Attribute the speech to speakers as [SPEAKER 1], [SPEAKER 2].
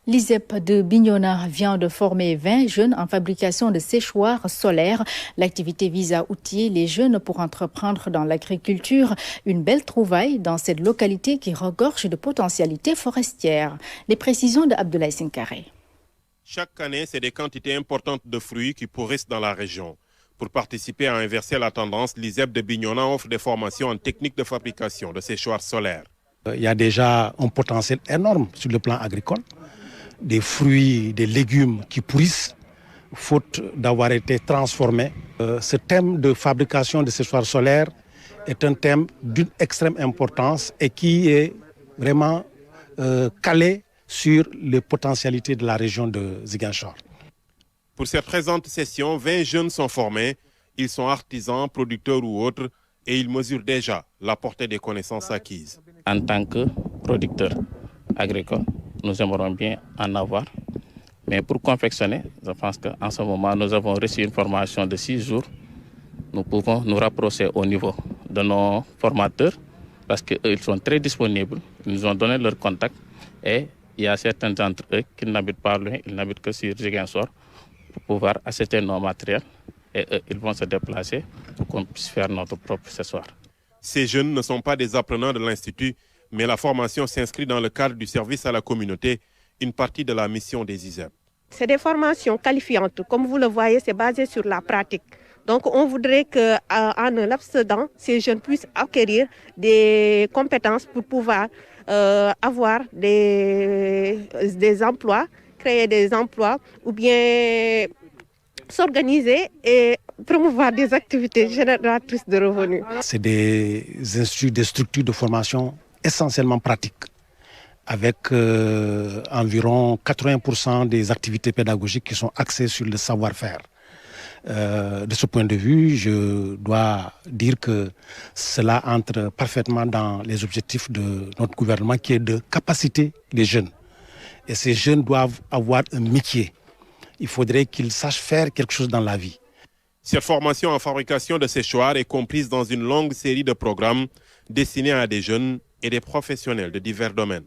[SPEAKER 1] L'ISEP de Bignona vient de former 20 jeunes en fabrication de séchoirs solaires. L'activité vise à outiller les jeunes pour entreprendre dans l'agriculture. Une belle trouvaille dans cette localité qui regorge de potentialités forestières. Les précisions de Abdoulaye Sinkare.
[SPEAKER 2] Chaque année, c'est des quantités importantes de fruits qui pourrissent dans la région. Pour participer à inverser la tendance, l'ISEP de Bignona offre des formations en technique de fabrication de séchoirs solaires.
[SPEAKER 3] Il y a déjà un potentiel énorme sur le plan agricole. Des fruits, des légumes qui pourrissent, faute d'avoir été transformés. Ce thème de fabrication de séchoirs solaires est un thème d'une extrême importance et qui est vraiment calé sur les potentialités de la région de Ziguinchor.
[SPEAKER 2] Pour cette présente session, 20 jeunes sont formés. Ils sont artisans, producteurs ou autres et ils mesurent déjà la portée des connaissances acquises.
[SPEAKER 4] En tant que producteur agricole, nous aimerions bien en avoir. Mais pour confectionner, je pense qu'en ce moment, nous avons reçu une formation de 6 jours. Nous pouvons nous rapprocher au niveau de nos formateurs parce qu'ils sont très disponibles. Ils nous ont donné leur contact et il y a certains d'entre eux qui n'habitent pas loin, ils n'habitent que sur Ziguinchor pour pouvoir acheter nos matériels et eux, ils vont se déplacer pour qu'on puisse faire notre propre séchoir.
[SPEAKER 2] Ces jeunes ne sont pas des apprenants de l'Institut, mais la formation s'inscrit dans le cadre du service à la communauté, une partie de la mission des ISEP.
[SPEAKER 5] C'est des formations qualifiantes. Comme vous le voyez, c'est basé sur la pratique. Donc on voudrait qu'en un laps de temps, ces jeunes puissent acquérir des compétences pour pouvoir avoir des emplois, créer des emplois ou bien s'organiser et promouvoir des activités génératrices de revenus.
[SPEAKER 3] C'est des instituts, des structures de formation essentiellement pratiques, avec environ 80% des activités pédagogiques qui sont axées sur le savoir-faire. De ce point de vue, je dois dire que cela entre parfaitement dans les objectifs de notre gouvernement qui est de capaciter les jeunes. Et ces jeunes doivent avoir un métier. Il faudrait qu'ils sachent faire quelque chose dans la vie.
[SPEAKER 2] Cette formation en fabrication de séchoirs est comprise dans une longue série de programmes destinés à des jeunes et des professionnels de divers domaines.